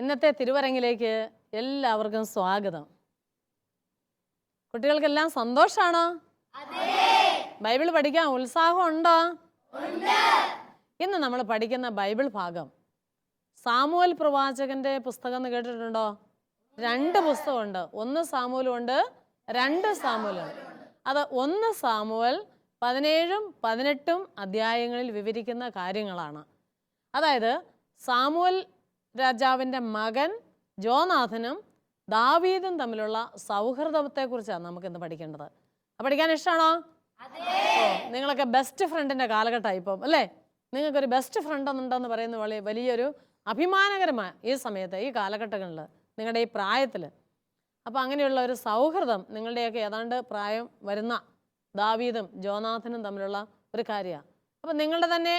ഇന്നത്തെ തിരുവരങ്ങിലേക്ക് എല്ലാവർക്കും സ്വാഗതം. കുട്ടികൾക്കെല്ലാം സന്തോഷാണോ? ബൈബിൾ പഠിക്കാൻ ഉത്സാഹമുണ്ടോ? ഇന്ന് നമ്മൾ പഠിക്കുന്ന ബൈബിൾ ഭാഗം സാമുവേൽ പ്രവാചകന്റെ പുസ്തകം എന്ന് കേട്ടിട്ടുണ്ടോ? 2 പുസ്തകമുണ്ട്. 1 സാമുവേലും ഉണ്ട്, 2 സാമുവേലുണ്ട്. അത് 1 സാമുവേൽ 17ഉം 18ഉം അധ്യായങ്ങളിൽ വിവരിക്കുന്ന കാര്യങ്ങളാണ്. അതായത് സാമുവേൽ രാജാവിൻ്റെ മകൻ ജോനാഥനും ദാവീദും തമ്മിലുള്ള സൗഹൃദത്തെക്കുറിച്ചാണ് നമുക്കിന്ന് പഠിക്കേണ്ടത്. പഠിക്കാൻ ഇഷ്ടമാണോ? നിങ്ങളൊക്കെ ബെസ്റ്റ് ഫ്രണ്ടിൻ്റെ കാലഘട്ടമായി ഇപ്പം അല്ലേ? നിങ്ങൾക്കൊരു ബെസ്റ്റ് ഫ്രണ്ട് എന്നുണ്ടെന്ന് പറയുന്നത് വലിയൊരു അഭിമാനകരമായ ഈ സമയത്ത്, ഈ കാലഘട്ടങ്ങളിൽ, നിങ്ങളുടെ ഈ പ്രായത്തിൽ. അപ്പോൾ അങ്ങനെയുള്ള ഒരു സൗഹൃദം നിങ്ങളുടെയൊക്കെ ഏതാണ്ട് പ്രായം വരുന്ന ദാവീദും ജോനാഥനും തമ്മിലുള്ള ഒരു കാര്യമാണ്. അപ്പം നിങ്ങളുടെ തന്നെ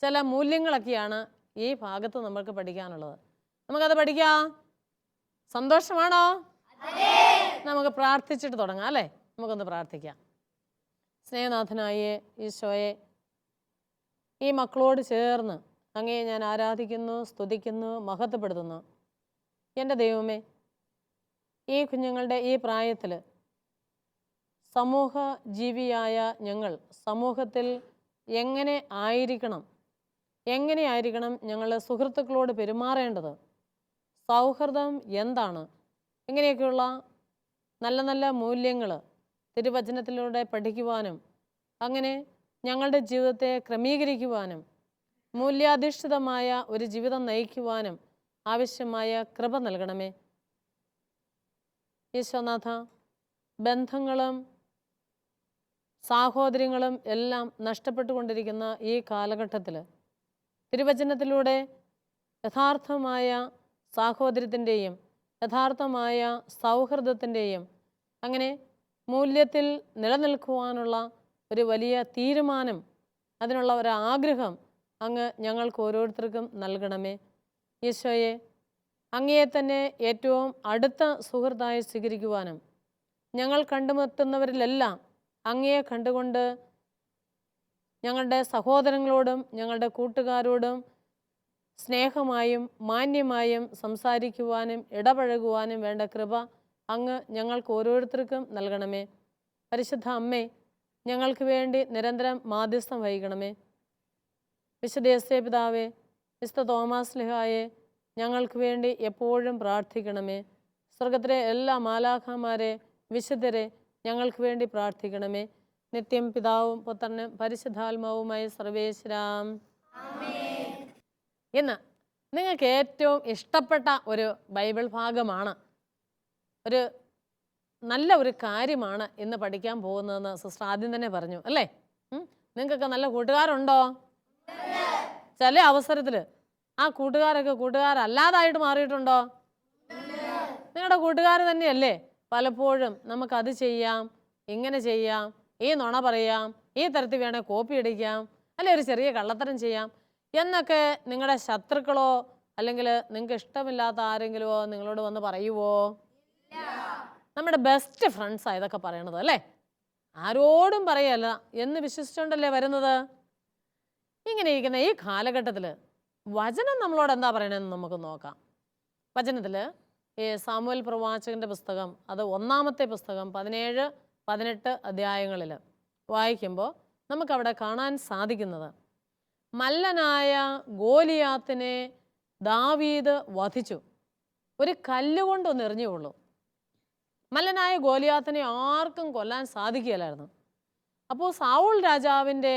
ചില മൂല്യങ്ങളൊക്കെയാണ് ഈ ഭാഗത്ത് നമുക്ക് പഠിക്കാനുള്ളത്. നമുക്കത് പഠിക്കാം. സന്തോഷമാണോ? നമുക്ക് പ്രാർത്ഥിച്ചിട്ട് തുടങ്ങാം അല്ലേ? നമുക്കൊന്ന് പ്രാർത്ഥിക്കാം. സ്നേഹനാഥനായ ഈശോയെ, ഈ മക്കളോട് ചേർന്ന് അങ്ങയെ ഞാൻ ആരാധിക്കുന്നു, സ്തുതിക്കുന്നു, മഹത്വപ്പെടുത്തുന്നു. എൻ്റെ ദൈവമേ, ഈ കുഞ്ഞുങ്ങളുടെ ഈ പ്രായത്തിൽ സമൂഹ ജീവിയായ ഞങ്ങൾ സമൂഹത്തിൽ എങ്ങനെയായിരിക്കണം ഞങ്ങൾ സുഹൃത്തുക്കളോട് പെരുമാറേണ്ടത്, സൗഹൃദം എന്താണ്, ഇങ്ങനെയൊക്കെയുള്ള നല്ല നല്ല മൂല്യങ്ങൾ തിരുവചനത്തിലൂടെ പഠിക്കുവാനും അങ്ങനെ ഞങ്ങളുടെ ജീവിതത്തെ ക്രമീകരിക്കുവാനും മൂല്യാധിഷ്ഠിതമായ ഒരു ജീവിതം നയിക്കുവാനും ആവശ്യമായ കൃപ നൽകണമേ. ഈശോനാഥ, ബന്ധങ്ങളും സാഹോദര്യങ്ങളും എല്ലാം നഷ്ടപ്പെട്ടുകൊണ്ടിരിക്കുന്ന ഈ കാലഘട്ടത്തിൽ തിരുവചനത്തിലൂടെ യഥാർത്ഥമായ സാഹോദര്യത്തിൻ്റെയും യഥാർത്ഥമായ സൗഹൃദത്തിൻ്റെയും അങ്ങനെ മൂല്യത്തിൽ നിലനിൽക്കുവാനുള്ള ഒരു വലിയ തീരുമാനം, അതിനുള്ള ഒരു ആഗ്രഹം അങ്ങ് ഞങ്ങൾക്ക് ഓരോരുത്തർക്കും നൽകണമേ. ഈശോയെ, അങ്ങയെ തന്നെ ഏറ്റവും അടുത്ത സുഹൃത്തായി സ്വീകരിക്കുവാനും ഞങ്ങൾ കണ്ടുമുട്ടുന്നവരിലെല്ലാം അങ്ങയെ കണ്ടുകൊണ്ട് ഞങ്ങളുടെ സഹോദരങ്ങളോടും ഞങ്ങളുടെ കൂട്ടുകാരോടും സ്നേഹമായും മാന്യമായും സംസാരിക്കുവാനും ഇടപഴകുവാനും വേണ്ട കൃപ അങ്ങ് ഞങ്ങൾക്ക് ഓരോരുത്തർക്കും നൽകണമേ. പരിശുദ്ധ അമ്മേ, ഞങ്ങൾക്ക് വേണ്ടി നിരന്തരം മാധ്യസ്ഥം വഹിക്കണമേ. വിശുദ്ധ യോസേപ്പ് പിതാവേ, വിശുദ്ധ തോമാസ് ശ്ലീഹായെ ഞങ്ങൾക്ക് വേണ്ടി എപ്പോഴും പ്രാർത്ഥിക്കണമേ. സ്വർഗത്തിലെ എല്ലാ മാലാഖമാരെ, വിശുദ്ധരെ ഞങ്ങൾക്ക് വേണ്ടി പ്രാർത്ഥിക്കണമേ. നിത്യം പിതാവും പുത്രനും പരിശുദ്ധാത്മാവുമായ സർവേശ്വരാം. ഇന്ന് നിങ്ങൾക്ക് ഏറ്റവും ഇഷ്ടപ്പെട്ട ഒരു ബൈബിൾ ഭാഗമാണ്, ഒരു നല്ല ഒരു കാര്യമാണ് ഇന്ന് പഠിക്കാൻ പോകുന്നതെന്ന് സിസ്റ്റർ ആദ്യം തന്നെ പറഞ്ഞു അല്ലേ? നിങ്ങൾക്കൊക്കെ നല്ല കൂട്ടുകാരുണ്ടോ? ചില അവസരത്തിൽ ആ കൂട്ടുകാരൊക്കെ കൂട്ടുകാരല്ലാതായിട്ട് മാറിയിട്ടുണ്ടോ? നിങ്ങളുടെ കൂട്ടുകാർ തന്നെയല്ലേ പലപ്പോഴും നമുക്കത് ചെയ്യാം, ഇങ്ങനെ ചെയ്യാം, ഈ നുണ പറയാം, ഈ തരത്തിൽ വേണേൽ കോപ്പി അടിക്കാം, അല്ലെ ഒരു ചെറിയ കള്ളത്തരം ചെയ്യാം എന്നൊക്കെ നിങ്ങളുടെ ശത്രുക്കളോ അല്ലെങ്കിൽ നിങ്ങൾക്ക് ഇഷ്ടമില്ലാത്ത ആരെങ്കിലുമോ നിങ്ങളോട് വന്ന് പറയുവോ? നമ്മുടെ ബെസ്റ്റ് ഫ്രണ്ട്സാണ് ഇതൊക്കെ പറയണത് അല്ലേ? ആരോടും പറയല്ല എന്ന് വിശ്വസിച്ചുകൊണ്ടല്ലേ വരുന്നത്. ഇങ്ങനെ ഇരിക്കുന്ന ഈ കാലഘട്ടത്തിൽ വചനം നമ്മളോട് എന്താ പറയണതെന്ന് നമുക്ക് നോക്കാം. വചനത്തിൽ ഈ സാമുവേൽ പ്രവാചകന്റെ പുസ്തകം, അത് 1-ാമത്തെ പുസ്തകം 17-18 അധ്യായങ്ങളിൽ വായിക്കുമ്പോൾ നമുക്കവിടെ കാണാൻ സാധിക്കുന്നത്, മല്ലനായ ഗോലിയാത്തിനെ ദാവീദ് വധിച്ചു. ഒരു കല്ലുകൊണ്ടൊന്ന് എറിഞ്ഞുള്ളൂ. മല്ലനായ ഗോലിയാത്തിനെ ആർക്കും കൊല്ലാൻ സാധിക്കുകയില്ലായിരുന്നു. അപ്പോൾ സാവൂൾ രാജാവിൻ്റെ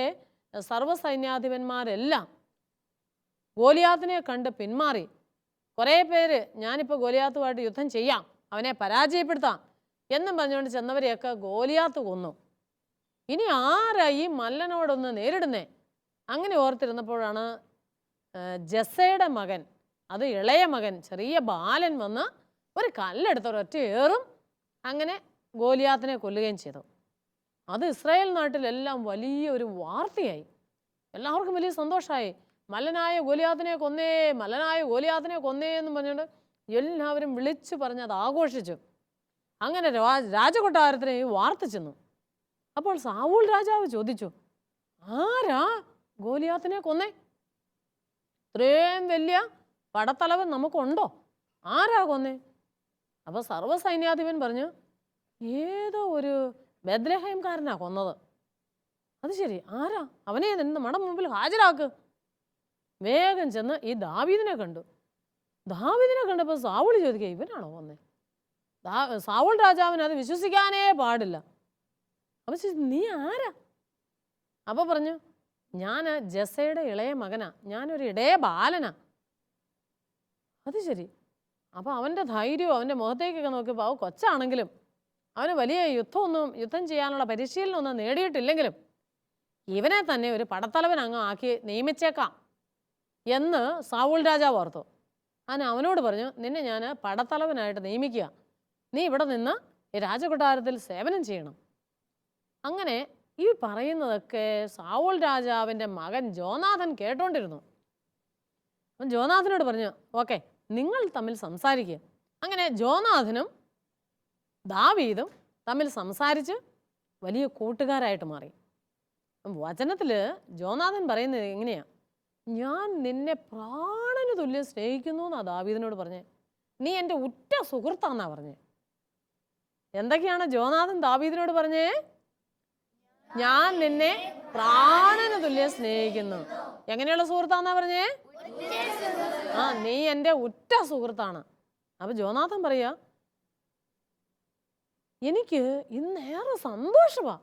സർവ്വസൈന്യാധിപന്മാരെല്ലാം ഗോലിയാത്തിനെ കണ്ട് പിന്മാറി. കുറേ പേര് ഞാനിപ്പോൾ ഗോലിയാത്തുമായിട്ട് യുദ്ധം ചെയ്യാം, അവനെ പരാജയപ്പെടുത്താം എന്നും പറഞ്ഞുകൊണ്ട് ചെന്നവരെയൊക്കെ ഗോലിയാത്ത് കൊന്നു. ഇനി ആരാ ഈ മല്ലനോടൊന്ന് നേരിടുന്നേ? അങ്ങനെ ഓർത്തിരുന്നപ്പോഴാണ് ജസ്സയുടെ മകൻ, അത് ഇളയ മകൻ, ചെറിയ ബാലൻ വന്ന് ഒരു കല്ലെടുത്ത് ഒരൊറ്റ ഏറും അങ്ങനെ ഗോലിയാത്തിനെ കൊല്ലുകയും ചെയ്തു. അത് ഇസ്രായേൽ നാട്ടിലെല്ലാം വലിയ ഒരു വാർത്തയായി. എല്ലാവർക്കും വലിയ സന്തോഷമായി. മല്ലനായ ഗോലിയാത്തിനെ കൊന്നേ, മല്ലനായ ഗോലിയാത്തിനെ കൊന്നേ എന്നും പറഞ്ഞുകൊണ്ട് എല്ലാവരും വിളിച്ചു പറഞ്ഞ് അത് ആഘോഷിച്ചു. അങ്ങനെ രാജകൊട്ടാരത്തിന് ഈ വാർത്ത ചെന്നു. അപ്പോൾ സാവൂൾ രാജാവ് ചോദിച്ചു, ആരാ ഗോലിയാത്തിനെ കൊന്നേ? ഇത്രയും വലിയ പടത്തലവൻ നമുക്കുണ്ടോ? ആരാ കൊന്നേ? അപ്പോൾ സർവ്വസൈന്യാധിപൻ പറഞ്ഞു, ഏതോ ഒരു ബെത്ലഹേംകാരനാ കൊന്നത്. അത് ശരി, ആരാ? അവനെ നിന്ന് നമ്മുടെ മുമ്പിൽ ഹാജരാക്ക്. വേഗം ചെന്ന് ഈ ദാവീദിനെ കണ്ടു. ദാവീദിനെ കണ്ടപ്പോൾ സാവൂൾ ചോദിക്കുക, ഇവനാണോ കൊന്നേ? സാവൂൾ രാജാവിന് അത് വിശ്വസിക്കാനേ പാടില്ല. അപ്പോൾ നീ ആരാ? അപ്പോൾ പറഞ്ഞു, ഞാൻ ജസ്സയുടെ ഇളയ മകനാ, ഞാനൊരു ഇടയ ബാലനാ. അത് ശരി. അപ്പോൾ അവൻ്റെ ധൈര്യവും അവൻ്റെ മുഖത്തേക്കൊക്കെ നോക്കിയപ്പോൾ അവ കൊച്ചാണെങ്കിലും അവന് വലിയ യുദ്ധം ചെയ്യാനുള്ള പരിശീലനമൊന്നും നേടിയിട്ടില്ലെങ്കിലും ഇവനെ തന്നെ ഒരു പടത്തലവൻ അങ്ങ് ആക്കി നിയമിച്ചേക്കാം എന്ന് സാവൂൾ രാജാവ് ഓർത്തു. അവനോട് പറഞ്ഞു, നിന്നെ ഞാൻ പടത്തലവനായിട്ട് നിയമിക്കുക, നീ ഇവിടെ നിന്ന് ഈ രാജകൊട്ടാരത്തിൽ സേവനം ചെയ്യണം. അങ്ങനെ ഈ പറയുന്നതൊക്കെ സാവൂൾ രാജാവിൻ്റെ മകൻ ജോനാഥൻ കേട്ടോണ്ടിരുന്നു. അപ്പം ജോനാഥനോട് പറഞ്ഞു, ഓക്കെ, നിങ്ങൾ തമ്മിൽ സംസാരിക്കുക. അങ്ങനെ ജോനാഥനും ദാവീദും തമ്മിൽ സംസാരിച്ച് വലിയ കൂട്ടുകാരായിട്ട് മാറി. വചനത്തിൽ ജോനാഥൻ പറയുന്നത് എങ്ങനെയാ? ഞാൻ നിന്നെ പ്രാണന് തുല്യം സ്നേഹിക്കുന്നു എന്നാ ദാവീദിനോട് പറഞ്ഞേ. നീ എൻ്റെ ഉറ്റ സുഹൃത്താന്നാ പറഞ്ഞേ. എന്തൊക്കെയാണ് ജോനാഥൻ ദാവീദിനോട് പറഞ്ഞേ? ഞാൻ നിന്നെ പ്രാണന് തുല്യം സ്നേഹിക്കുന്നു. എങ്ങനെയുള്ള സുഹൃത്താന്നാ പറഞ്ഞേ? നീ എൻ്റെ ഉറ്റ സുഹൃത്താണ്. അപ്പൊ ജോനാഥൻ പറയാ, എനിക്ക് ഇന്നേറെ സന്തോഷമാ.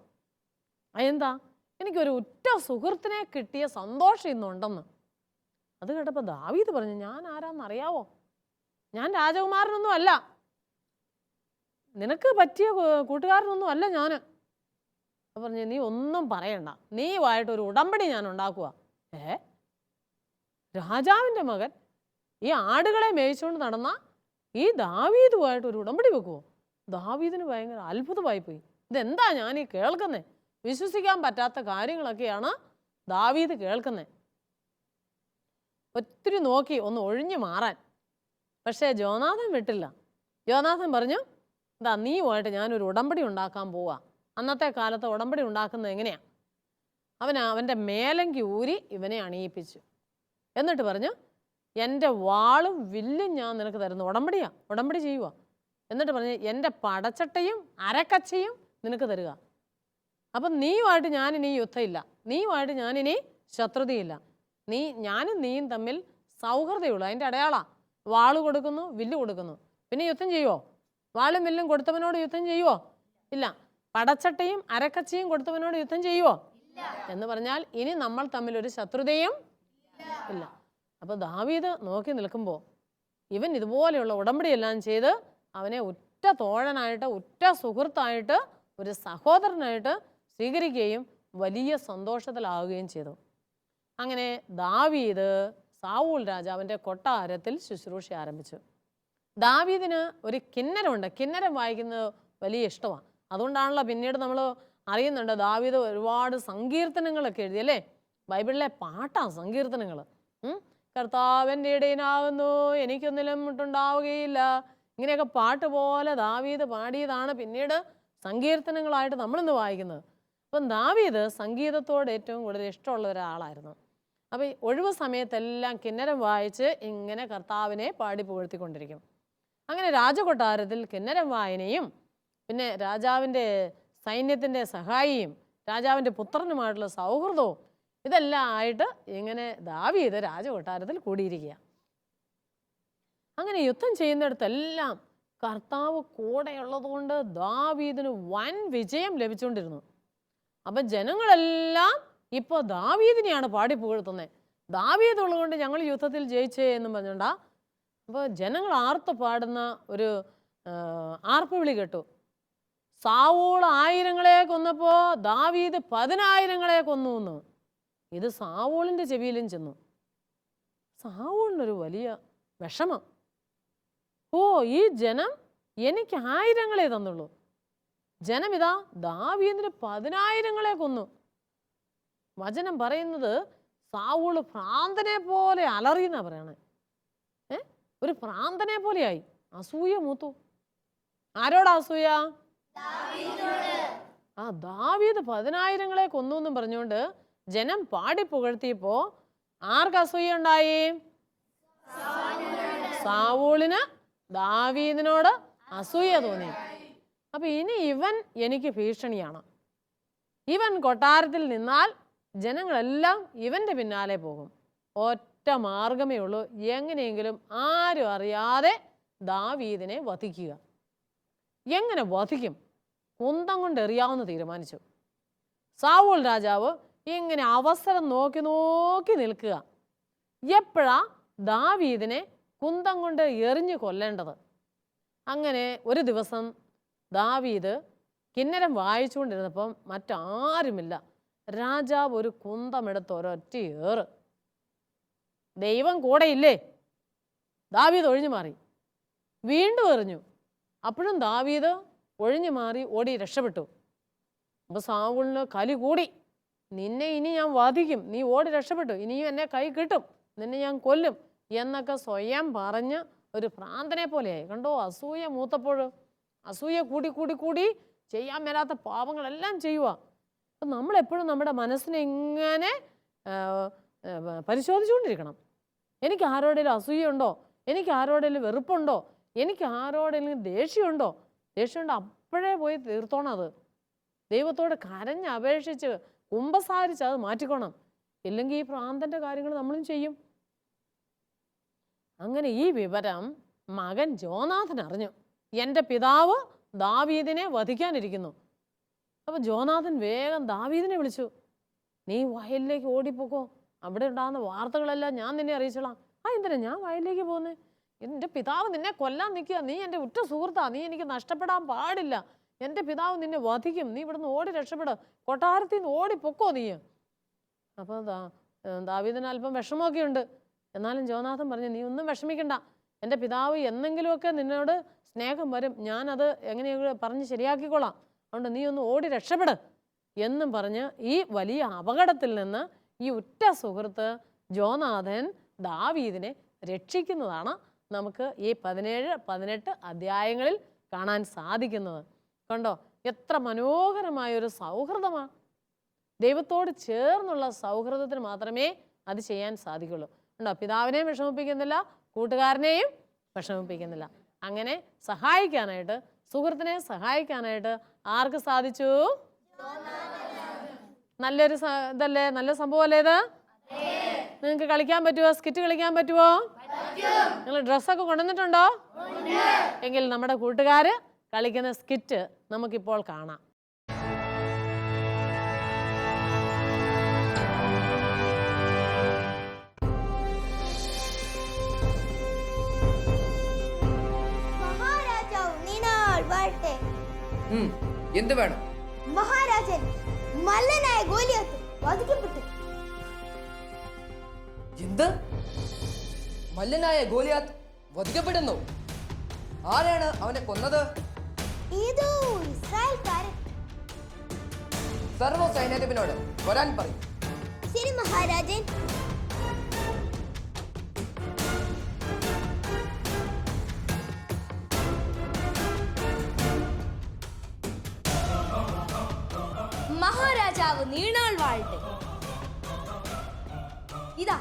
എന്താ? എനിക്കൊരു ഉറ്റ സുഹൃത്തിനെ കിട്ടിയ സന്തോഷം ഇന്നുണ്ടെന്ന്. അത് കേട്ടപ്പോൾ ദാവീദ് പറഞ്ഞു, ഞാൻ ആരാന്നറിയാവോ? ഞാൻ രാജകുമാരനൊന്നും അല്ല, നിനക്ക് പറ്റിയ കൂട്ടുകാരനൊന്നും അല്ല ഞാൻ. പറഞ്ഞു, നീ ഒന്നും പറയണ്ട, നീയുമായിട്ടൊരു ഉടമ്പടി ഞാൻ ഉണ്ടാക്കുക. രാജാവിൻ്റെ മകൻ ഈ ആടുകളെ മേയിച്ചുകൊണ്ട് നടന്ന ഈ ദാവീദുമായിട്ട് ഒരു ഉടമ്പടി വെക്കുവോ? ദാവീദിന് ഭയങ്കര അത്ഭുതമായിപ്പോയി. ഇതെന്താ ഞാൻ ഈ കേൾക്കുന്നേ? വിശ്വസിക്കാൻ പറ്റാത്ത കാര്യങ്ങളൊക്കെയാണ് ദാവീദ് കേൾക്കുന്നത്. ഒത്തിരി നോക്കി ഒന്ന് ഒഴിഞ്ഞു മാറാൻ. പക്ഷേ ജോനാഥൻ വിട്ടില്ല. ജോനാഥൻ പറഞ്ഞു, എന്താ, നീയുമായിട്ട് ഞാനൊരു ഉടമ്പടി ഉണ്ടാക്കാൻ പോവാ. അന്നത്തെ കാലത്ത് ഉടമ്പടി ഉണ്ടാക്കുന്നത് എങ്ങനെയാ? അവൻ്റെ മേലങ്കി ഊരി ഇവനെ അണിയിപ്പിച്ചു. എന്നിട്ട് പറഞ്ഞു, എൻ്റെ വാളും വില്ലും ഞാൻ നിനക്ക് തരുന്നു. ഉടമ്പടി ചെയ്യുക. എന്നിട്ട് പറഞ്ഞു, എൻ്റെ പടച്ചട്ടയും അരക്കച്ചയും നിനക്ക് തരിക. അപ്പം നീയുമായിട്ട് ഞാനിനി യുദ്ധമില്ല, നീയുമായിട്ട് ഞാനിനി ശത്രുതയില്ല, ഞാനും നീയും തമ്മിൽ സൗഹൃദയുള്ളൂ. അതിൻ്റെ അടയാളാ. വാള് കൊടുക്കുന്നു, വില്ല് കൊടുക്കുന്നു. പിന്നെ യുദ്ധം ചെയ്യുവോ? വാളും വില്ലും കൊടുത്തവനോട് യുദ്ധം ചെയ്യുവോ? ഇല്ല. പടച്ചട്ടയും അരക്കച്ചയും കൊടുത്തവനോട് യുദ്ധം ചെയ്യുവോ? എന്ന് പറഞ്ഞാൽ ഇനി നമ്മൾ തമ്മിലൊരു ശത്രുതയും ഇല്ല. അപ്പോൾ ദാവീദ് നോക്കി നിൽക്കുമ്പോൾ ഇവൻ ഇതുപോലെയുള്ള ഉടമ്പടിയെല്ലാം ചെയ്ത് അവനെ ഉറ്റ തോഴനായിട്ട്, ഉറ്റ സുഹൃത്തായിട്ട്, ഒരു സഹോദരനായിട്ട് സ്വീകരിക്കുകയും വലിയ സന്തോഷത്തിലാവുകയും ചെയ്തു. അങ്ങനെ ദാവീദ് സാവൂൾ രാജാവിൻ്റെ കൊട്ടാരത്തിൽ ശുശ്രൂഷ ആരംഭിച്ചു. ദാവീദിന് ഒരു കിന്നരമുണ്ട്. കിന്നരം വായിക്കുന്നത് വലിയ ഇഷ്ടമാണ്. അതുകൊണ്ടാണല്ലോ പിന്നീട് നമ്മൾ അറിയുന്നുണ്ട് ദാവീദ് ഒരുപാട് സങ്കീർത്തനങ്ങളൊക്കെ എഴുതി, അല്ലേ? ബൈബിളിലെ പാട്ടാണ് സങ്കീർത്തനങ്ങൾ. കർത്താവിൻ്റെ ഇടയനാകുന്നു, എനിക്കൊന്നിലും മുട്ടുണ്ടാവുകയില്ല. ഇങ്ങനെയൊക്കെ പാട്ട് പോലെ ദാവീദ് പാടിയതാണ് പിന്നീട് സങ്കീർത്തനങ്ങളായിട്ട് നമ്മളിന്ന് വായിക്കുന്നത്. അപ്പം ദാവീദ് സംഗീതത്തോട് ഏറ്റവും കൂടുതൽ ഇഷ്ടമുള്ള ഒരാളായിരുന്നു. അപ്പം ഒഴിവ് സമയത്തെല്ലാം കിന്നരം വായിച്ച് ഇങ്ങനെ കർത്താവിനെ പാടി പുകഴ്ത്തിക്കൊണ്ടിരിക്കും. അങ്ങനെ രാജകൊട്ടാരത്തിൽ കിന്നരം വായനയും പിന്നെ രാജാവിൻ്റെ സൈന്യത്തിൻ്റെ സഹായിയും രാജാവിൻ്റെ പുത്രനുമായിട്ടുള്ള സൗഹൃദവും ഇതെല്ലാം ആയിട്ട് ഇങ്ങനെ ദാവീദ് രാജകൊട്ടാരത്തിൽ കൂടിയിരിക്കുക. അങ്ങനെ യുദ്ധം ചെയ്യുന്നിടത്തെല്ലാം കർത്താവ് കൂടെയുള്ളതുകൊണ്ട് ദാവീദിന് വൻ വിജയം ലഭിച്ചുകൊണ്ടിരുന്നു. അപ്പം ജനങ്ങളെല്ലാം ഇപ്പോൾ ദാവീദിനെയാണ് പാടി പുകഴ്ത്തുന്നത്. ദാവീദ് ഉള്ളതുകൊണ്ട് ഞങ്ങൾ യുദ്ധത്തിൽ ജയിച്ചേ എന്നും പറഞ്ഞുകൊണ്ടാ. അപ്പോൾ ജനങ്ങൾ ആർത്ത് പാടുന്ന ഒരു ആർപ്പ് വിളി കേട്ടു. സാവൂൾ 1000 കൊന്നപ്പോൾ ദാവീദ് 10,000 കൊന്നു എന്ന്. ഇത് സാവൂളിൻ്റെ ചെവിയിലും ചെന്നു. സാവൂളിനൊരു വലിയ വിഷമം. ഈ ജനം എനിക്ക് 1000 തന്നുള്ളൂ, ജനം ഇതാ ദാവീദിന് 10,000 കൊന്നു. വചനം പറയുന്നത് സാവൂൾ ഭ്രാന്തനെ പോലെ അലറിയെന്നാ പറയണേ. ഒരു ഭ്രാന്തനെ പോലെയായി. അസൂയ മൂത്തു. ആരോടാ അസൂയ? ദാവീദ് 10,000 കൊന്നു എന്നും പറഞ്ഞുകൊണ്ട് ജനം പാടി പുകഴ്ത്തിയപ്പോ ആർക്ക് അസൂയ ഉണ്ടായി? സാവൂളിന് ദാവീദിനോട് അസൂയ തോന്നി. അപ്പൊ ഇനി ഇവൻ എനിക്ക് ഭീഷണിയാണ്. ഇവൻ കൊട്ടാരത്തിൽ നിന്നാൽ ജനങ്ങളെല്ലാം ഇവന്റെ പിന്നാലെ പോകും. ഒറ്റ മാർഗമേ ഉള്ളൂ, എങ്ങനെയെങ്കിലും ആരും അറിയാതെ ദാവീദിനെ വധിക്കുക. എങ്ങനെ വധിക്കും? കുന്തം കൊണ്ട് എറിയാമെന്ന് തീരുമാനിച്ചു. സാവൂൾ രാജാവ് ഇങ്ങനെ അവസരം നോക്കി നോക്കി നിൽക്കുക, എപ്പോഴാ ദാവീദിനെ കുന്തം കൊണ്ട് എറിഞ്ഞു കൊല്ലേണ്ടത്. അങ്ങനെ ഒരു ദിവസം ദാവീദ് കിന്നരം വായിച്ചുകൊണ്ടിരുന്നപ്പം മറ്റാരുമില്ല. രാജാവ് ഒരു കുന്തമെടുത്ത് ഒരൊറ്റ ഏറ്. ദൈവം കൂടെയില്ലേ? ദാവീദ് ഒഴിഞ്ഞു മാറി. വീണ്ടും എറിഞ്ഞു. അപ്പോഴും ദാവീദ് ഒഴിഞ്ഞു മാറി ഓടി രക്ഷപ്പെട്ടു. അപ്പോൾ സാവൂളിന് കലി കൂടി. നിന്നെ ഇനി ഞാൻ വധിക്കും, നീ ഓടി രക്ഷപ്പെട്ടു, ഇനിയും എന്നെ കൈ കിട്ടും, നിന്നെ ഞാൻ കൊല്ലും എന്നൊക്കെ സ്വയം പറഞ്ഞ് ഒരു ഭ്രാന്തനെ പോലെയായി. കണ്ടോ, അസൂയ മൂത്തപ്പോൾ അസൂയ കൂടി കൂടി കൂടി ചെയ്യാൻ മേലാത്ത പാപങ്ങളെല്ലാം ചെയ്യുക. അപ്പം നമ്മളെപ്പോഴും നമ്മുടെ മനസ്സിനെ ഇങ്ങനെ പരിശോധിച്ചുകൊണ്ടിരിക്കണം. എനിക്ക് ആരോടെങ്കിലും അസൂയുണ്ടോ? എനിക്ക് ആരോടെങ്കിലും വെറുപ്പുണ്ടോ? എനിക്ക് ആരോടെങ്കിലും ദേഷ്യമുണ്ടോ? ദേഷ്യമുണ്ടോ അപ്പോഴേ പോയി തീർത്തോണം. അത് ദൈവത്തോട് കരഞ്ഞ് അപേക്ഷിച്ച് കുമ്പസാരിച്ച് അത് മാറ്റിക്കോണം. ഇല്ലെങ്കിൽ ഈ ഭ്രാന്തൻ്റെ കാര്യങ്ങൾ നമ്മളും ചെയ്യും. അങ്ങനെ ഈ വിവരം മകൻ ജോനാഥൻ അറിഞ്ഞു. എൻ്റെ പിതാവ് ദാവീദിനെ വധിക്കാനിരിക്കുന്നു. അപ്പോൾ ജോനാഥൻ വേഗം ദാവീദിനെ വിളിച്ചു. നീ വയലിലേക്ക് ഓടിപ്പോക്കോ, അവിടെ ഉണ്ടാകുന്ന വാർത്തകളെല്ലാം ഞാൻ നിന്നെ അറിയിച്ചോളാം. എന്തിനാ ഞാൻ വയലിലേക്ക് പോകുന്നത്? എൻ്റെ പിതാവ് നിന്നെ കൊല്ലാൻ നിൽക്കുക, നീ എൻ്റെ ഉറ്റ സുഹൃത്താ, നീ എനിക്ക് നഷ്ടപ്പെടാൻ പാടില്ല, എൻ്റെ പിതാവ് നിന്നെ വധിക്കും, നീ ഇവിടുന്ന് ഓടി രക്ഷപ്പെട്, കൊട്ടാരത്തിൽ നിന്ന് ഓടിപ്പൊക്കോ നീ. അപ്പോൾ ദാവീദിന് അല്പം വിഷമമൊക്കെ ഉണ്ട്. എന്നാലും ജോനാഥൻ പറഞ്ഞു, നീ ഒന്നും വിഷമിക്കണ്ട, എൻ്റെ പിതാവ് എന്നെങ്കിലുമൊക്കെ നിന്നോട് സ്നേഹം വരും, ഞാനത് എങ്ങനെയെങ്കിലും പറഞ്ഞ് ശരിയാക്കിക്കോളാം, അതുകൊണ്ട് നീ ഒന്ന് ഓടി രക്ഷപ്പെട് എന്നും പറഞ്ഞ് ഈ വലിയ അപകടത്തിൽ നിന്ന് ഈ ഉറ്റ സുഹൃത്ത് ജോനാഥൻ ദാവീദിനെ രക്ഷിക്കുന്നതാണ് നമുക്ക് ഈ 17-18 അധ്യായങ്ങളിൽ കാണാൻ സാധിക്കുന്നത്. കണ്ടോ, എത്ര മനോഹരമായൊരു സൗഹൃദമാണ്. ദൈവത്തോട് ചേർന്നുള്ള സൗഹൃദത്തിന് മാത്രമേ അത് ചെയ്യാൻ സാധിക്കുള്ളൂ. ഉണ്ടോ, പിതാവിനെയും വിഷമിപ്പിക്കുന്നില്ല, കൂട്ടുകാരനെയും വിഷമിപ്പിക്കുന്നില്ല. അങ്ങനെ സഹായിക്കാനായിട്ട്, സുഹൃത്തിനെ സഹായിക്കാനായിട്ട് ആർക്ക് സാധിച്ചു? നല്ലൊരു ഇതല്ലേ, നല്ല സംഭവമല്ലേ ഇത്? നിങ്ങൾക്ക് കളിക്കാൻ പറ്റുമോ? സ്കിറ്റ് കളിക്കാൻ പറ്റുമോ? നിങ്ങൾ ഡ്രസ്സൊക്കെ കൊണ്ടുവന്നിട്ടുണ്ടോ? എങ്കിൽ നമ്മുടെ കൂട്ടുകാർ കളിക്കുന്ന സ്കിറ്റ് നമുക്കിപ്പോൾ കാണാം. എന്ത് വേണം? മഹാരാജൻ, മല്ലനായ ഗോലിയാത്ത് വധിക്കപ്പെട്ടു. എന്ത്? മല്ലനായ ഗോലിയാത്ത് വധിക്കപ്പെടുന്നു? ആരാണ് അവനെ കൊന്നത്? ഏതോ ഇസ്രായേൽക്കാരൻ. സർവ്വ സൈന്യാധിപനോട് വരാൻ പറയും. ശരി മഹാരാജൻ. മഹാരാജാവ് നീണാൾ വാഴട്ടെ. ഇതാ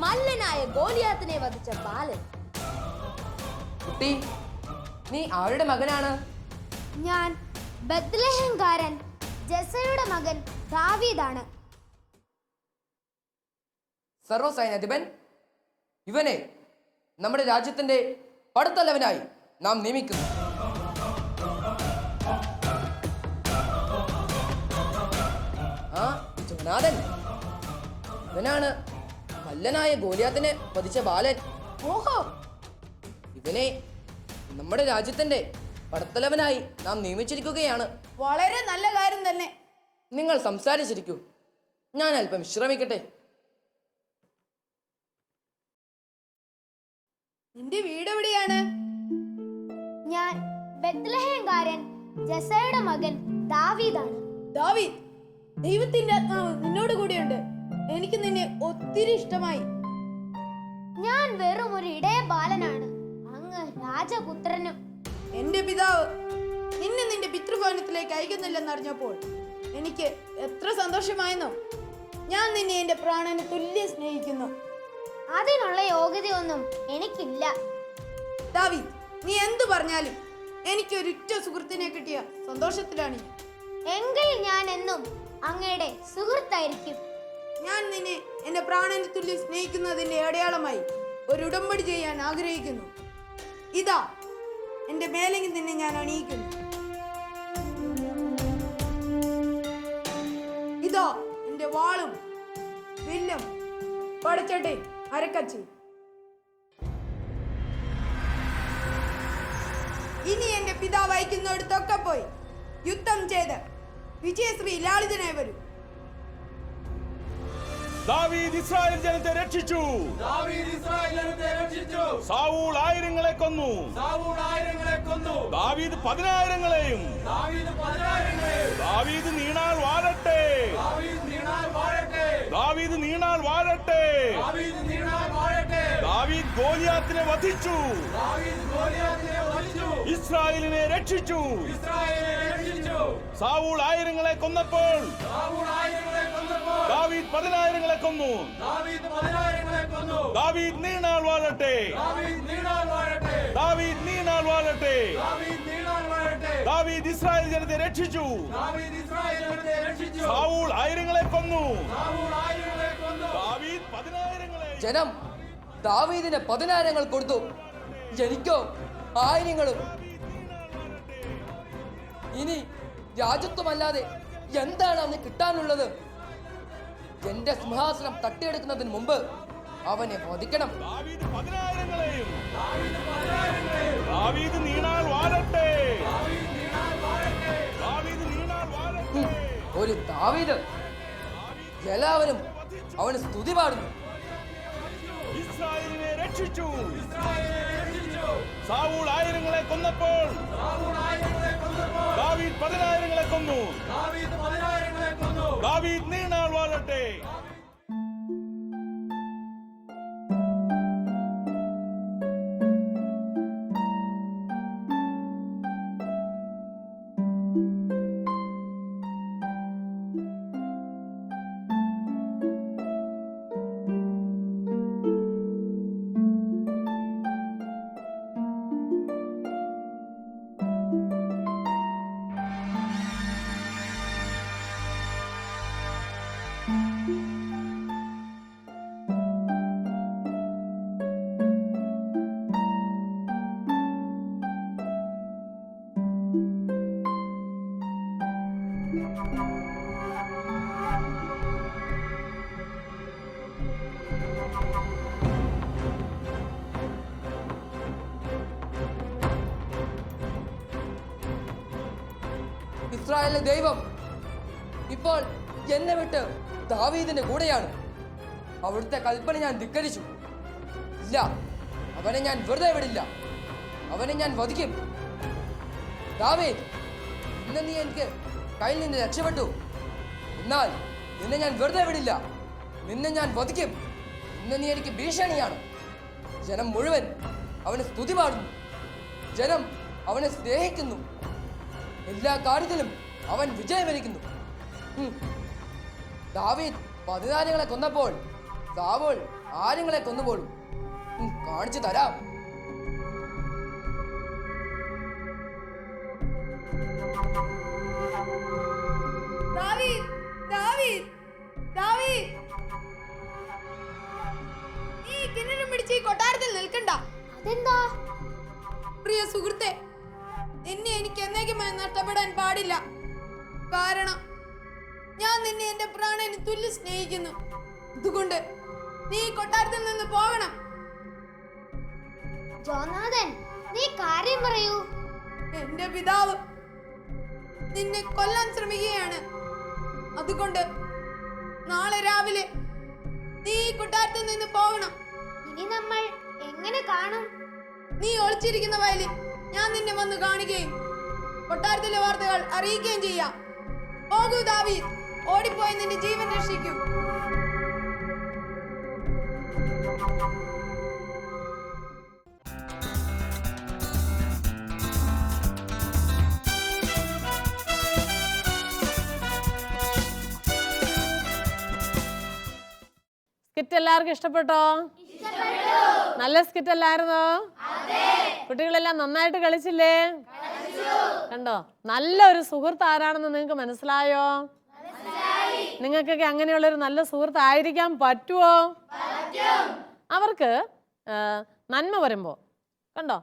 മല്ലനായ ഗോലിയാത്തിനെ വധിച്ച ബാലൻ. കുട്ടി, നീ ആരുടെ മകനാണ്? ഞാൻ ബത്ലഹേംകാരൻ ജെസയുടെ മകൻ ദാവീദാണ്. സർവ്വ സൈന്യാധിപൻ, ഇവനെ നമ്മുടെ രാജ്യത്തിന്റെ പടത്തലവനായി നാം നിയമിക്കുന്നു. ജോനാഥൻ, ഇവനാണ് മല്ലനായ ഗോലിയാത്തിനെ വധിച്ച ബാലൻ. ഓഹോ, ഇവനെ നമ്മുടെ രാജ്യത്തിന്റെ പടത്തലവനായി നാം നിയമിച്ചിരിക്കുകയാണ്. വളരെ നല്ല കാര്യം തന്നെ. നിങ്ങൾ സംസാരിച്ചിരിക്കൂ, ഞാൻ അല്പം വിശ്രമിക്കട്ടെ. നിന്റെ വീട് എവിടെയാണ്? ഞാൻ ബത്ലഹേംകാരൻ ജെസയുടെ മകൻ ദാവീദാണ്. ദാവീദ്, ദൈവത്തിന്റെ ആത്മാവ് നിന്നോട് കൂടിയുണ്ട്. എനിക്ക് നിന്നെ ഒത്തിരി ഇഷ്ടമായി. ഞാൻ വെറും ഒരു ഇടയ ബാലനാണ്, അങ്ങ് രാജപുത്രനും. എന്റെ പിതാവ് നിന്നെ നിന്റെ പിതൃഭവനത്തിലേക്ക് അയക്കുന്നില്ലെന്നറിഞ്ഞപ്പോൾ എനിക്ക് എത്ര സന്തോഷമായെന്നോ. ഞാൻ നിന്നെ എന്റെ പ്രാണന് തുല്യം സ്നേഹിക്കുന്നു. അതിനുള്ള യോഗ്യതയൊന്നും എനിക്കില്ല. ദാവീദ്, നീ എന്തു പറഞ്ഞാലും എനിക്കൊരു ഉറ്റ സുഹൃത്തിനെ കിട്ടിയ സന്തോഷത്തിലാണ് ഞാൻ. എങ്കിൽ ഞാൻ എന്നും അങ്ങയുടെ സുഹൃത്തായിരിക്കും. ഞാൻ നിന്നെ എന്റെ പ്രാണന് തുല്യം സ്നേഹിക്കുന്നതിന്റെ അടയാളമായി ഒരു ഉടമ്പടി ചെയ്യാൻ ആഗ്രഹിക്കുന്നു. ഇതാ എന്റെ മേലെങ്കിൽ നിന്നെ ഞാൻ അണിയിക്കുന്നു. ഇതാ എന്റെ വാളും വില്ലും പടച്ചട്ടെ അരക്കച്ചി. ഇനി എന്റെ പിതാവ് അയക്കുന്നിടത്തൊക്കെ പോയി യുദ്ധം ചെയ്ത് വിജയശ്രീ ലാളിതനായി വരും. ദാവീദ് ഇസ്രായേൽ ജനത്തെ രക്ഷിച്ചു. സാവൂൾ ആയിരങ്ങളെ കൊന്നു. ദാവീദ് 10,000-ങ്ങളെയും. ദാവീദ് നീണാൾ വാഴട്ടെ. ദാവീദ് നീണാൾ വാഴട്ടെ. ദാവീദ് ഗോലിയാത്തിനെ വധിച്ചു. ഇസ്രായേലിനെ രക്ഷിച്ചു. സാവൂൾ ആയിരങ്ങളെ കൊന്നപ്പോൾ ദാവീദ് 10,000-ങ്ങളെ കൊന്നു. ദാവീദ് നീണാൾ വാഴട്ടെ. ദാവീദ് നീണാൾ വാഴട്ടെ. ദാവീദ് ഇസ്രായേൽ ജനത്തെ രക്ഷിച്ചു. സാവൂൾ ആയിരങ്ങളെ കൊന്നു. ദാവീദ് 10,000-ങ്ങളെ. ജനം ദാവീദിന് 10,000-ങ്ങൾ കൊടുത്തു, എനിക്കോ 1000-ങ്ങളും. ഇനി രാജ്യത്വമല്ലാതെ എന്താണ് അവന് കിട്ടാനുള്ളത്? എന്റെ സിംഹാസനം തട്ടിയെടുക്കുന്നതിന് മുമ്പ് അവനെ വധിക്കണം. ദാവീദ് 10,000-ങ്ങളെയും. ദാവീദ് നീണാൾ വാഴട്ടെ. ദാവീദ് നീണാൾ വാഴട്ടെ. ഒരു ദാവീദ്, എല്ലാവരും അവന് സ്തുതി പാടുന്നു. ഇസ്രായേലിനെ രക്ഷിച്ചു. സാവൂൾ ആയിരങ്ങളെ കൊന്നപ്പോൾ ദാവീദ് 10,000-ങ്ങളെ കൊന്നു. ദാവീദ് നീണാൾ വാഴട്ടെ. ഇസ്രായേലിലെ ദൈവം ഇപ്പോൾ എന്നെ വിട്ട് ദാവീദിന്റെ കൂടെയാണ്. അവിടുത്തെ കൽപ്പന ഞാൻ ധിക്കരിച്ചു. ഇല്ല, അവനെ ഞാൻ വെറുതെ വിടില്ല. അവനെ ഞാൻ വധിക്കും. ദാവീദ്, ഇന്ന് നീ എനിക്ക് കയ്യിൽ നിന്ന് രക്ഷപ്പെട്ടു. എന്നാൽ നിന്നെ ഞാൻ വെറുതെ വിടില്ല. നിന്നെ ഞാൻ വധിക്കും. ഇന്ന് നീ എനിക്ക് ഭീഷണിയാണ്. ജനം മുഴുവൻ അവനെ സ്തുതി പാടുന്നു. ജനം അവനെ സ്നേഹിക്കുന്നു. എല്ലാ കാര്യത്തിലും അവൻ വിജയം വരിക്കുന്നു. ദാവീദ് 10,000-ങ്ങളെ കൊന്നപ്പോൾ സാവൂൾ 1000-ങ്ങളെ കൊന്നുപോലും. കാണിച്ചു തരാം. ദാവീദ്, ദാവീദ്, ദാവീദ്, നീ കിണറും പിടിച്ച് ഈ കൊട്ടാരത്തിൽ നിൽക്കണ്ട. അതെന്താ? പ്രിയ സുഹൃത്തെ, നിന്നെ എനിക്ക് എന്നേക്കുമായി നഷ്ടപ്പെടാൻ പാടില്ല. കാരണം ഞാൻ നിന്നെ എന്റെ പ്രാണന് തുല്യം സ്നേഹിക്കുന്നു. അതുകൊണ്ട് നീ ഈ കൊട്ടാരത്തിൽ നിന്ന് പോകണം. ജോനാഥൻ, നീ കാര്യം പറയൂ. എന്റെ പിതാവ് നിന്നെ കൊല്ലാൻ ശ്രമിക്കുകയാണ്. അതുകൊണ്ട് നാളെ രാവിലെ നീ ഈ കൊട്ടാരത്തിൽ നിന്ന് പോകണം. ഇനി നമ്മൾ എങ്ങനെ കാണും? നീ ഒളിച്ചിരിക്കുന്ന വയലിൽ ഞാൻ നിന്നെ വന്ന് കാണുകയും കൊട്ടാരത്തിലെ വാർത്തകൾ അറിയിക്കുകയും ചെയ്യാം. പോകൂ ദാവീദ്, ഓടിപ്പോയി നിന്റെ ജീവൻ രക്ഷിക്കൂ. സ്കിറ്റ് എല്ലാവർക്കും ഇഷ്ടപ്പെട്ടോ? നല്ല സ്കിറ്റ് അല്ലായിരുന്നോ? കുട്ടികളെല്ലാം നന്നായിട്ട് കളിച്ചില്ലേ? കണ്ടോ? നല്ലൊരു സുഹൃത്ത് ആരാണെന്ന് നിങ്ങൾക്ക് മനസ്സിലായോ? നിങ്ങൾക്കൊക്കെ അങ്ങനെയുള്ളൊരു നല്ല സുഹൃത്ത് ആയിരിക്കാൻ പറ്റുമോ? അവർക്ക് നന്മ വരുമ്പോൾ കണ്ടോ,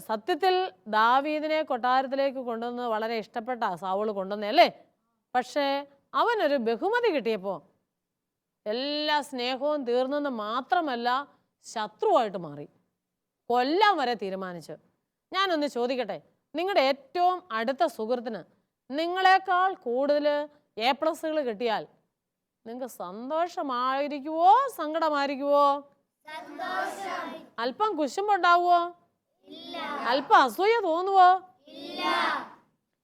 സത്യത്തിൽ ദാവീദിനെ കൊട്ടാരത്തിലേക്ക് കൊണ്ടുവന്ന് വളരെ ഇഷ്ടപ്പെട്ട സൗള് കൊണ്ടുവന്നേ അല്ലേ? പക്ഷേ അവനൊരു ബഹുമതി കിട്ടിയപ്പോൾ എല്ലാ സ്നേഹവും തീർന്നെന്ന് മാത്രമല്ല, ശത്രുവായിട്ട് മാറി, കൊല്ലാൻ വരെ തീരുമാനിച്ചു. ഞാനൊന്ന് ചോദിക്കട്ടെ, നിങ്ങളുടെ ഏറ്റവും അടുത്ത സുഹൃത്തിന് നിങ്ങളെക്കാൾ കൂടുതൽ A+ കിട്ടിയാൽ നിങ്ങൾക്ക് സന്തോഷമായിരിക്കുവോ സങ്കടമായിരിക്കുവോ? അല്പം കുശുമ്പുണ്ടാവുമോ? അല്പം അസൂയ തോന്നുവോ?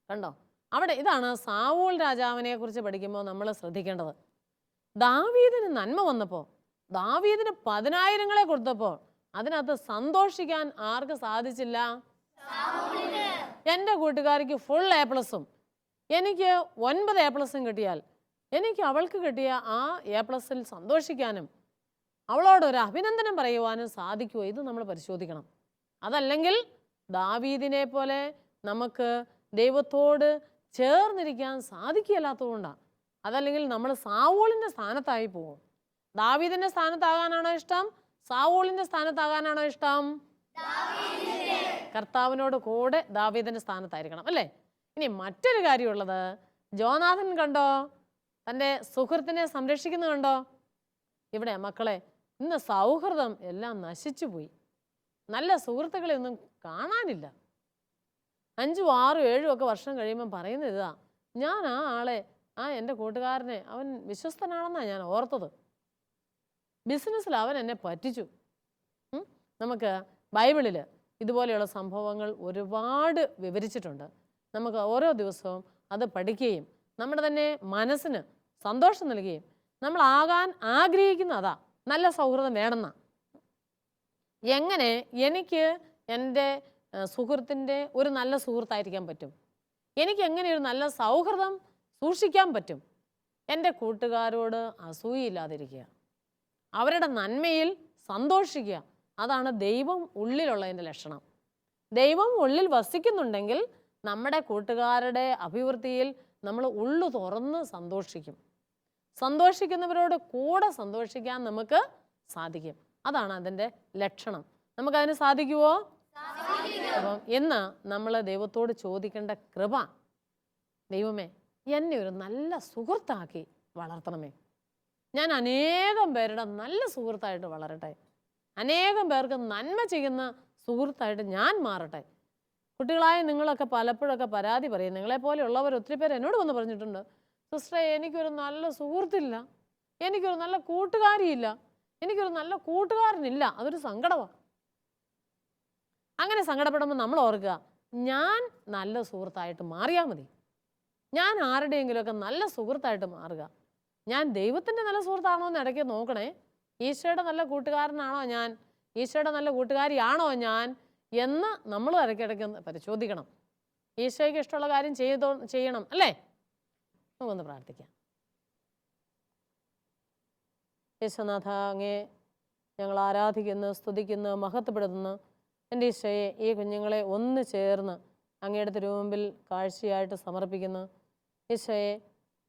കണ്ടോ, അവിടെ ഇതാണ് സാവൂൾ രാജാവിനെ കുറിച്ച് പഠിക്കുമ്പോൾ നമ്മൾ ശ്രദ്ധിക്കേണ്ടത്. ദാവീദിന് നന്മ വന്നപ്പോൾ, ദാവീദിന് 10,000 കൊടുത്തപ്പോൾ അതിനകത്ത് സന്തോഷിക്കാൻ ആർക്ക് സാധിച്ചില്ല? എൻ്റെ കൂട്ടുകാരിക്ക് ഫുൾ A+ഉം എനിക്ക് 9 A+ കിട്ടിയാൽ എനിക്ക് അവൾക്ക് കിട്ടിയ ആ A+ൽ സന്തോഷിക്കാനും അവളോടൊരു അഭിനന്ദനം പറയുവാനും സാധിക്കുമോ? ഇത് നമ്മൾ പരിശോധിക്കണം. അതല്ലെങ്കിൽ ദാവീദിനെ പോലെ നമുക്ക് ദൈവത്തോട് ചേർന്നിരിക്കാൻ സാധിക്കില്ലാത്തതുകൊണ്ടാണ്. അതല്ലെങ്കിൽ നമ്മൾ സാവൂളിൻ്റെ സ്ഥാനത്തായി പോകും. ദാവീദിൻ്റെ സ്ഥാനത്താകാനാണോ ഇഷ്ടം? സാവൂളിൻ്റെ സ്ഥാനത്താകാനാണോ ഇഷ്ടം? കർത്താവിനോട് കൂടെ ദാവീദിൻ്റെ സ്ഥാനത്തായിരിക്കണം അല്ലേ? ഇനി മറ്റൊരു കാര്യമുള്ളത്, ജോനാഥൻ കണ്ടോ തൻ്റെ സുഹൃത്തിനെ സംരക്ഷിക്കുന്നത് കണ്ടോ? ഇവിടെ മക്കളെ, ഇന്ന് സൗഹൃദം എല്ലാം നശിച്ചു പോയി. നല്ല സുഹൃത്തുക്കളെ ഒന്നും കാണാനില്ല. 5, 6, 7 ഒക്കെ വർഷം കഴിയുമ്പം പറയുന്നത് ഇതാ, ഞാൻ ആ ആളെ, എൻ്റെ കൂട്ടുകാരനെ, അവൻ വിശ്വസ്തനാണെന്നാണ് ഞാൻ ഓർത്തത്, ബിസിനസ്സിൽ അവൻ എന്നെ പറ്റിച്ചു. നമുക്ക് ബൈബിളിൽ ഇതുപോലെയുള്ള സംഭവങ്ങൾ ഒരുപാട് വിവരിച്ചിട്ടുണ്ട്. നമുക്ക് ഓരോ ദിവസവും അത് പഠിക്കുകയും നമ്മുടെ തന്നെ മനസ്സിന് സന്തോഷം നൽകുകയും നമ്മൾ ആകാൻ ആഗ്രഹിക്കുന്ന അതാ, നല്ല സൗഹൃദം വേണമെന്നാ. എങ്ങനെ എനിക്ക് എൻ്റെ സുഹൃത്തിൻ്റെ ഒരു നല്ല സുഹൃത്തായിരിക്കാൻ പറ്റും? എനിക്ക് എങ്ങനെ ഒരു നല്ല സൗഹൃദം സൂക്ഷിക്കാൻ പറ്റും? എൻ്റെ കൂട്ടുകാരോട് അസൂയയില്ലാതിരിക്കുക, അവരുടെ നന്മയിൽ സന്തോഷിക്കുക. അതാണ് ദൈവം ഉള്ളിലുള്ളതിൻ്റെ ലക്ഷണം. ദൈവം ഉള്ളിൽ വസിക്കുന്നുണ്ടെങ്കിൽ നമ്മുടെ കൂട്ടുകാരുടെ അഭിവൃദ്ധിയിൽ നമ്മൾ ഉള്ളു തുറന്ന് സന്തോഷിക്കും. സന്തോഷിക്കുന്നവരോട് കൂടെ സന്തോഷിക്കാൻ നമുക്ക് സാധിക്കും. അതാണ് അതിൻ്റെ ലക്ഷണം. നമുക്കതിന് സാധിക്കുമോ? അപ്പം ഇന്ന് നമ്മൾ ദൈവത്തോട് ചോദിക്കേണ്ട കൃപ, ദൈവമേ എന്നെ ഒരു നല്ല സുഹൃത്താക്കി വളർത്തണമേ. ഞാൻ അനേകം പേരുടെ നല്ല സുഹൃത്തായിട്ട് വളരട്ടെ. അനേകം പേർക്ക് നന്മ ചെയ്യുന്ന സുഹൃത്തായിട്ട് ഞാൻ മാറട്ടെ. കുട്ടികളായ നിങ്ങളൊക്കെ പലപ്പോഴൊക്കെ പരാതി പറയും. നിങ്ങളെപ്പോലെയുള്ളവർ ഒത്തിരി പേര് എന്നോട് വന്ന് പറഞ്ഞിട്ടുണ്ട്, സിസ്റ്ററെ എനിക്കൊരു നല്ല സുഹൃത്തില്ല, എനിക്കൊരു നല്ല കൂട്ടുകാരിയില്ല, എനിക്കൊരു നല്ല കൂട്ടുകാരനില്ല. അതൊരു സങ്കടമാണ്. അങ്ങനെ സങ്കടപ്പെടുമ്പോൾ നമ്മൾ ഓർക്കുക, ഞാൻ നല്ല സുഹൃത്തായിട്ട് മാറിയാൽ മതി. ഞാൻ ആരുടെയെങ്കിലുമൊക്കെ നല്ല സുഹൃത്തായിട്ട് മാറുക. ഞാൻ ദൈവത്തിൻ്റെ നല്ല സുഹൃത്താണോ എന്ന് ഇടയ്ക്ക് നോക്കണേ. ഈശോയുടെ നല്ല കൂട്ടുകാരനാണോ ഞാൻ, ഈശോയുടെ നല്ല കൂട്ടുകാരിയാണോ ഞാൻ എന്ന് നമ്മൾ ഇടയ്ക്കിടയ്ക്ക് പരിശോധിക്കണം. ഈശോയ്ക്ക് ഇഷ്ടമുള്ള കാര്യം ചെയ്യണം അല്ലേ? നമുക്കൊന്ന് പ്രാർത്ഥിക്കാം. യേശുനാഥ, അങ്ങേ ഞങ്ങൾ ആരാധിക്കുന്നു, സ്തുതിക്കുന്നു, മഹത്വപ്പെടുത്തുന്നു. എൻ്റെ ഈശോയെ, ഈ കുഞ്ഞുങ്ങളെ ഒന്ന് ചേർന്ന് അങ്ങയുടെ തിരുമുമ്പിൽ കാഴ്ചയായിട്ട് സമർപ്പിക്കുന്നു. ഈശോയെ,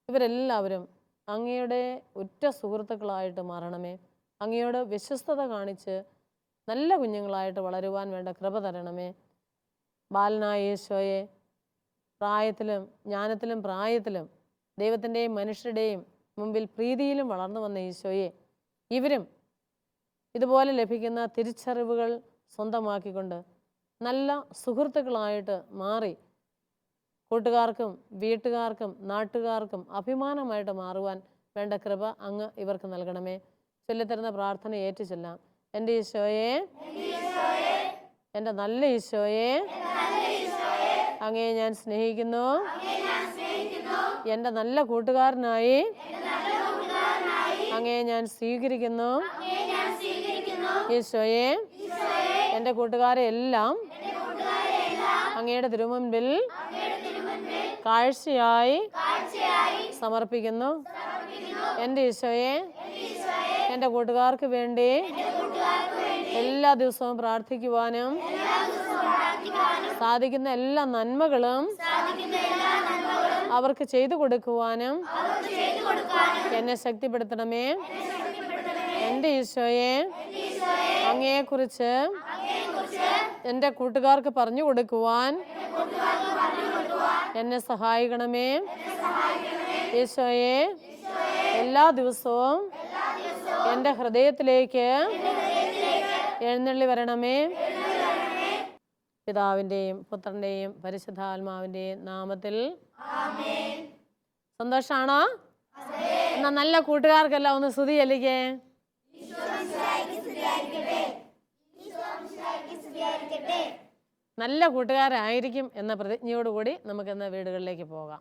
ഇവരെല്ലാവരും അങ്ങയുടെ ഉറ്റ സുഹൃത്തുക്കളായിട്ട് മാറണമേ. അങ്ങയോട് വിശ്വസ്തത കാണിച്ച് നല്ല കുഞ്ഞുങ്ങളായിട്ട് വളരുവാൻ വേണ്ട കൃപ തരണമേ. ബാലനായ ഈശോയെ, പ്രായത്തിലും ജ്ഞാനത്തിലും പ്രായത്തിലും ദൈവത്തിൻ്റെയും മനുഷ്യരുടെയും മുമ്പിൽ പ്രീതിയിലും വളർന്നു വന്ന ഈശോയെ, ഇവരും ഇതുപോലെ ലഭിക്കുന്ന തിരിച്ചറിവുകൾ സ്വന്തമാക്കിക്കൊണ്ട് നല്ല സുഹൃത്തുക്കളായിട്ട് മാറി കൂട്ടുകാർക്കും വീട്ടുകാർക്കും നാട്ടുകാർക്കും അഭിമാനമായിട്ട് മാറുവാൻ വേണ്ട കൃപ അങ്ങ് ഇവർക്ക് നൽകണമേ. ചൊല്ലിത്തരുന്ന പ്രാർത്ഥന ഏറ്റു ചൊല്ലാം. എൻ്റെ ഈശോയെ, എൻ്റെ നല്ല ഈശോയെ, അങ്ങേ ഞാൻ സ്നേഹിക്കുന്നു. എൻ്റെ നല്ല കൂട്ടുകാരനായി അങ്ങേ ഞാൻ സ്വീകരിക്കുന്നു. ഈശോയെ, എൻ്റെ കൂട്ടുകാരെ എല്ലാം അങ്ങയുടെ തിരുമുൻപിൽ കാഴ്ചയായി സമർപ്പിക്കുന്നു. എൻ്റെ ഈശോയെ, എൻ്റെ കൂട്ടുകാർക്ക് വേണ്ടി എല്ലാ ദിവസവും പ്രാർത്ഥിക്കുവാനും സാധിക്കുന്ന എല്ലാ നന്മകളും അവർക്ക് ചെയ്തു കൊടുക്കുവാനും എന്നെ ശക്തിപ്പെടുത്തണമേ. എൻ്റെ ഈശോയെ, അങ്ങയെക്കുറിച്ച് എൻ്റെ കൂട്ടുകാർക്ക് പറഞ്ഞു കൊടുക്കുവാൻ എന്നെ സഹായിക്കണമേ. ഈശോയെ, എല്ലാ ദിവസവും എൻ്റെ ഹൃദയത്തിലേക്ക് എഴുന്നള്ളി വരണമേ. പിതാവിൻ്റെയും പുത്രൻ്റെയും പരിശുദ്ധാത്മാവിൻ്റെയും നാമത്തിൽ. സന്തോഷാണോ? എന്നാ നല്ല കൂട്ടുകാർക്കെല്ലാം ഒന്ന് സ്തുതി ചെല്ലിക്കേ. നല്ല കൂട്ടുകാരായിരിക്കും എന്ന പ്രതിജ്ഞയോടുകൂടി നമുക്കിന്ന് വീടുകളിലേക്ക് പോകാം.